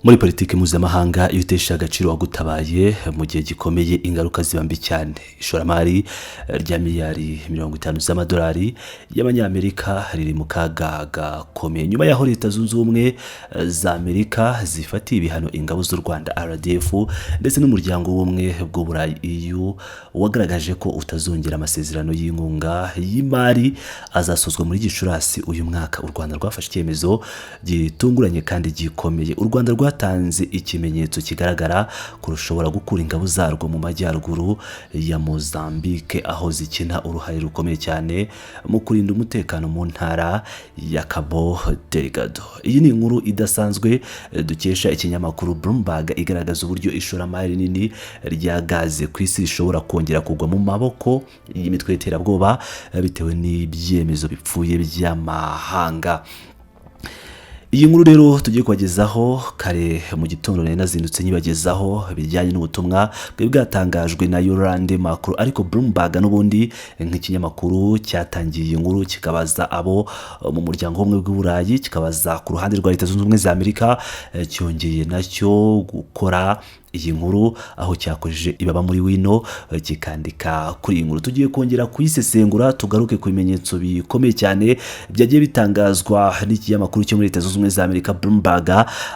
Muri politiki mpuzamahanga iyo utesha agaciro wagutabaye mu gihe gikomeye ingaruka ziba mbi cyane. Ishoramari rya miliyari 50 z'amadolari y'abanyamerika riri mu kaga gakomeye nyuma yaho Leta Zunze Ubumwe za Amerika zifatiye ibihano ingabo z'u Rwanda RDF ndetse n'umuryango w'ubumwe bw'Uburayi EU wagaragaje ko utazongera amasezerano y'inkunga y'imari azasozwa muri Gicurasi uyu mwaka. U Rwanda rwafashe icyemezo gitunguranye kandi gikomeye. U Rwanda rwatanze ikimenyetso kigaragara ko rushobora gukura ingabo zarwo mu majyaruguru ya Mozambique aho zikina uruhare rukomeye cyane mu kurinda umutekano mu ntara ya Cabo Delgado. Iyi ni inkuru idasanzwe dukesha ikinyamakuru Bloomberg igaragaza uburyo ishoramari nini rya gaze ku isi rishobora kongera kugwa mu maboko y'imitwe y'iterabwoba bitewe n'ibyemezo bipfuye by'amahanga. Iyi nkuru rero tugiye kubagezaho kare mu gitondo nazindutse nyibagezaho bijyanye n'ubutumwa bwatangajwe na Yolande Macron, ariko Bloomberg n'ubundi nk'ikinyamakuru cyatangiye iyi nkuru kikabaza abo mu muryango w'ubumwe bw'Uburayi, kikabaza ku ruhande rwa Leta Zunze Ubumwe za Amerika, cyongeye nacyo gukora iyi nkuru aho cyakoresheje ibaba muri wino kikandika kuri iyi nkuru. Tugiye kongera kuyisesengura tugaruke ku bimenyetso bikomeye cyane byagiye bitangazwa n'ikinyamakuru cyo muri Leta Zunze Ubumwe za Amerika Bloomberg,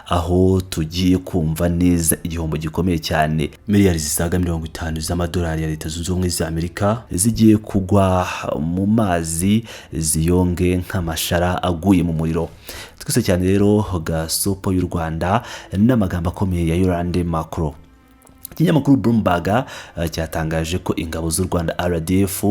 aho tugiye kumva neza igihombo gikomeye cyane. Miliyari zisaga 50 z'amadolari ya Leta Zunze Ubumwe za Amerika zigiye kugwa mu mazi ziyonge nk'amashara aguye mu muriro. Twese cyane rero gasopo y'u Rwanda n'amagambo akomeye ya Yolande Macron. Ikinyamakuru Bloomberg cyatangaje ko ingabo z'u Rwanda RDF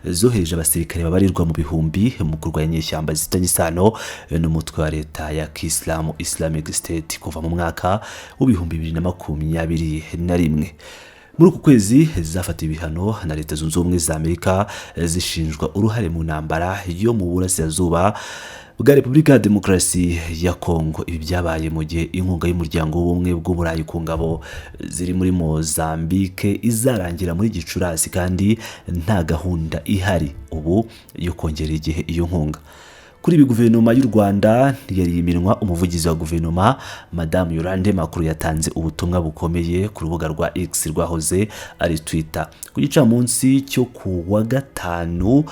zohereje abasirikare babarirwa mu bihumbi mu kurwanya ishyamba zitanye isano n'umutwe wa leta ya Kiislamu Islamic State kuva mu mwaka w'2021. Muri uku kwezi zafatiwe ibihano na Leta Zunze Ubumwe za Amerika zishinjwa uruhare mu ntambara yo mu burasirazuba bwa Repubulika ya Demokarasi ya Kongo. Ibi byabaye mu gihe inkunga y'umuryango w'ubumwe bw'Uburayi ku ngabo ziri muri Mozambique izarangira muri Gicurasi kandi nta gahunda ihari ubu yo kongera igihe iyo nkunga. Kuri ibi guverinoma y'u Rwanda yari iminwa. Umuvugizi wa guverinoma Madame Yolande Macron yatanze ubutumwa bukomeye ku rubuga rwa X rwahoze ari Twitter ku gicamunsi cyo ku wa gatanu,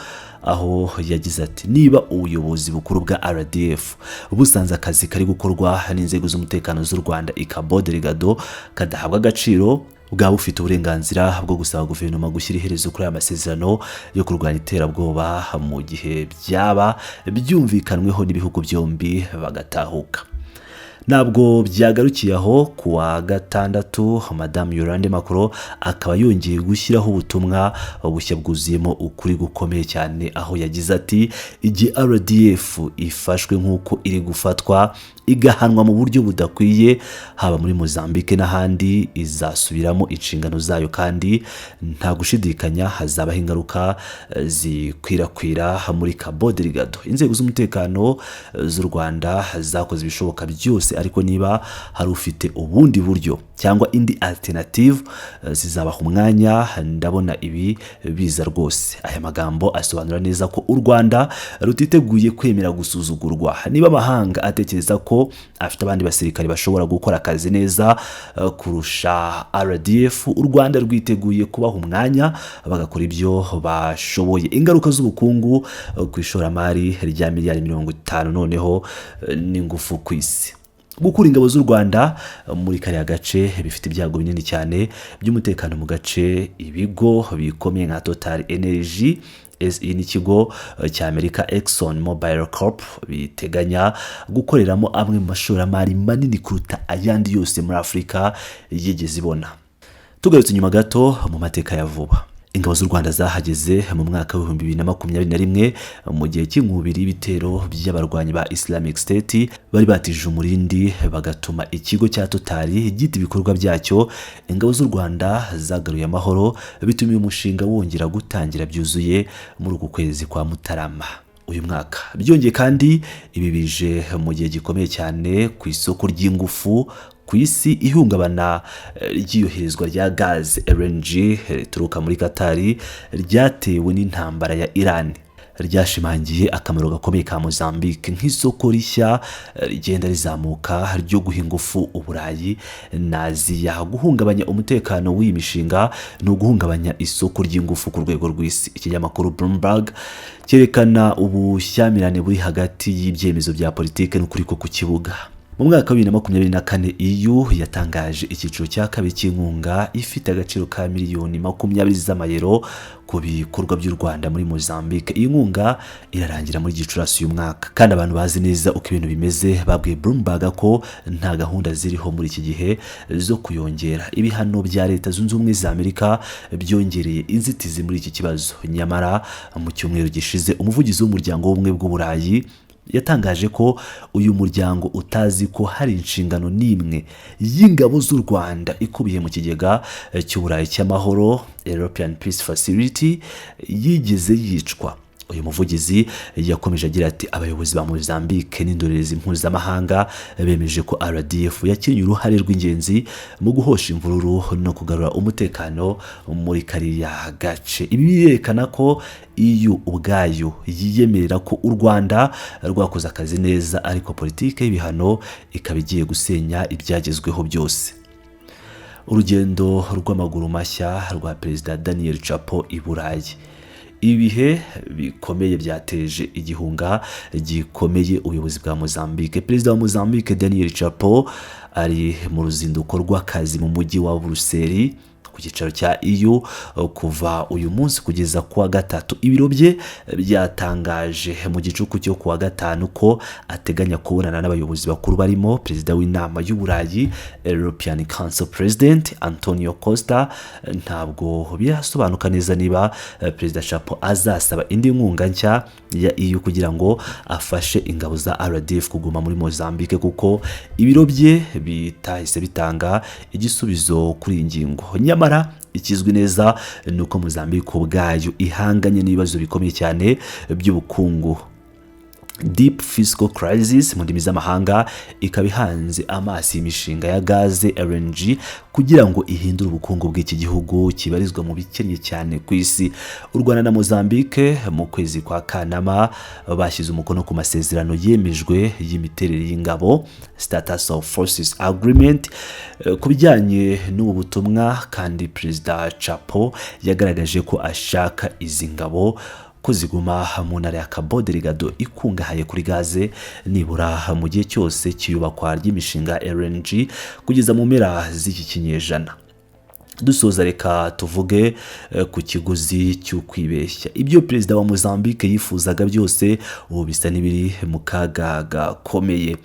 aho yagize ati: niba ubuyobozi bukuru bwa RDF busanze akazi kari gukorwa n'inzego z'umutekano z'u Rwanda i Cabo Delgado kadahabwa agaciro, bwaba bufite uburenganzira bwo gusaba guverinoma gushyira iherezo kuri aya masezerano yo kurwanya iterabwoba mu gihe byaba byumvikanweho n'ibihugu byombi bagatahuka. Ntabwo byagarukiye aho. Ku wa gatandatu Madame Yolande Macron akaba yongeye gushyiraho ubutumwa bushya bwuzuyemo ukuri gukomeye cyane, aho yagize ati: igihe RDF ifashwe nk'uko iri gufatwa igahanwa mu buryo budakwiye haba muri Mozambique n'ahandi, izasubiramo inshingano zayo kandi nta gushidikanya hazabaho ingaruka zikwirakwira muri Cabo Delgado. Inzego z'umutekano z'u Rwanda zakoze ibishoboka byose, ariko niba hari ufite ubundi buryo cyangwa indi alternative zizabaha umwanya. Ndabona ibi biza rwose. Aya magambo asobanura neza ko u Rwanda rutiteguye kwemera gusuzugurwa. Niba amahanga atekereza ko afite abandi basirikare bashobora gukora akazi neza kurusha RDF, u Rwanda rwiteguye kubaha umwanya bagakora ibyo bashoboye. Ingaruka z'ubukungu ku ishoramari rya miliyari 50 noneho n'ingufu ku isi. Gukura ingabo z'u Rwanda muri kariya gace bifite ibyago binini cyane by'umutekano mu gace. Ibigo bikomeye nka Total Energy n'ikigo cy'Amerika Exxon Mobil Corp biteganya gukoreramo amwe mu mashoramari manini kuruta ayandi yose muri Afurika yigeze ibona. Tugarutse nyuma gato mu mateka ya vuba, ingabo z'u Rwanda zahageze mu mwaka wa 2021 mu gihe cy'inkubiri y'ibitero by'abarwanyi ba Islamic State bari batije umurindi bagatuma ikigo cya Total gita ibikorwa byacyo. Ingabo z'u Rwanda zagaruye amahoro, bituma uyu mushinga wongera gutangira byuzuye muri uku kwezi kwa Mutarama uyu mwaka. Byongeye kandi ibi bije mu gihe gikomeye cyane ku isoko ry'ingufu ku isi. Ihungabana ry'iyoherezwa rya gaz LNG rituruka muri Qatar ryatewe n'intambara ya Iran ryashimangiye akamaro gakomeye ka Mozambique nk'isoko rishya rigenda rizamuka ryo guha ingufu Uburayi na Aziya. Guhungabanya umutekano w'iyi mishinga no guhungabanya isoko ry'ingufu ku rwego rw'isi. Ikinyamakuru Bloomberg cyerekana ubushyamirane buri hagati y'ibyemezo bya politike n'ukuri ko ku kibuga. Mu mwaka wa 2024 EU yatangaje icyiciro cya kabiri cy'inkunga ifite agaciro ka miliyoni 20 z'amayero ku bikorwa by'u Rwanda muri Mozambique. Iyi nkunga irarangira muri Gicurasi uyu mwaka, kandi abantu bazi neza uko ibintu bimeze babwiye Bloomberg ko nta gahunda ziriho muri iki gihe zo kuyongera. Ibihano bya Leta Zunze Ubumwe za Amerika byongereye inzitizi muri iki kibazo. Nyamara mu cyumweru gishize umuvugizi w'umuryango w'ubumwe bw'Uburayi yatangaje ko uyu muryango utazi ko hari inshingano n'imwe y'ingabo z'u Rwanda ikubiye mu kigega cy'Uburayi cy'amahoro European Peace Facility yigeze yicwa. Uyu muvugizi yakomeje agira ati abayobozi ba Mozambique n'indorerezi mpuzamahanga bemeje ko RDF yakinnye uruhare rw'ingenzi mu guhosha imvururu no kugarura umutekano muri kariya gace. Ibi birerekana ko EU ubwayo yiyemerera ko u Rwanda rwakoze akazi neza, ariko politike y'ibihano ikaba igiye gusenya ibyagezweho byose. Urugendo rw'amaguru mashya rwa Perezida Daniel Chapo i Burayi. Ibihe bikomeye byateje igihunga gikomeye ubuyobozi bwa Mozambique. Perezida wa Mozambique Daniel Chapo ari mu ruzinduko rw'akazi mu mujyi wa Buruseli ku cyicaro cya EU kuva uyu munsi kugeza kuwa gatatu. Ibiro bye byatangaje mu gicuku cyo kuwa gatanu ko ateganya kubonana n'abayobozi bakuru barimo perezida w'inama y'Uburayi European Council President Antonio Costa. Ntabwo birasobanuka neza niba perezida Chapo azasaba indi nkunga nshya ya EU kugira ngo afashe ingabo za RDF kuguma muri Mozambique, kuko ibiro bye bitahise bitanga igisubizo kuri iyi ngingo. Nyamara ikizwi neza nuko Mozambique ubwayo ihanganye n'ibibazo bikomeye cyane by'ubukungu, deep fiscal crisis mu ndimi z'amahanga, ikaba ihanze amaso imishinga ya gaze LNG kugira ngo ihindure ubukungu bw'iki gihugu kibarizwa mu bikennye cyane ku isi. U Rwanda na Mozambique mu kwezi kwa Kanama bashyize umukono ku masezerano yemejwe y'imiterere y'ingabo, status of forces agreement. Ku bijyanye n'ubu butumwa kandi Perezida Chapo yagaragaje ko ashaka izi ngabo ko ziguma mu ntara ya Cabo Delgado ikungahaye kuri gaze nibura mu gihe cyose cyiyubakwa ry'imishinga LNG kugeza mu mpera z'iki kinyejana. Dusoza reka tuvuge ku kiguzi cyo kwibeshya. Ibyo perezida wa Mozambique yifuzaga byose ubu bisa n'ibiri mu kaga gakomeye.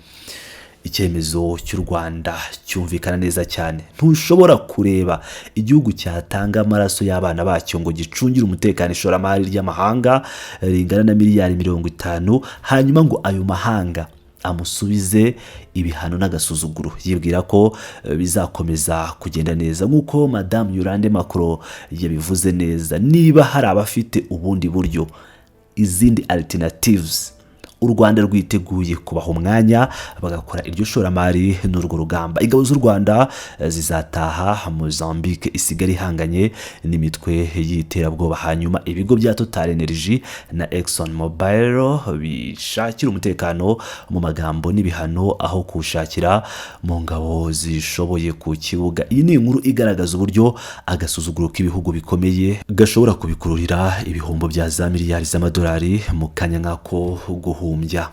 Icyemezo cy'u Rwanda cyumvikana neza cyane. Ntushobora kureba igihugu cyatanga amaraso y'abana bacyo ngo gicungire umutekano ishoramari ry'amahanga ringana na miliyari 50, hanyuma ngo ayo mahanga amusubize ibihano n'agasuzuguro yibwira ko bizakomeza kugenda neza. Nk'uko Madame Yolande Macron yabivuze neza, niba hari abafite ubundi buryo, izindi alternatives, u Rwanda rwiteguye kubaha umwanya bagakora iryo shoramari n'urwo rugamba. Ingabo z'u Rwanda zizataha Mozambique isigara ihanganye n'imitwe y'iterabwoba, hanyuma ibigo bya Total Energy na Exxon Mobil bishakira umutekano mu magambo n'ibihano aho kuwushakira mu ngabo zishoboye ku kibuga. Iyi ni inkuru igaragaza uburyo agasuzuguro k'ibihugu bikomeye gashobora kubikururira ibihombo bya za miliyari z'amadolari mu kanya nk'ako guhumbya.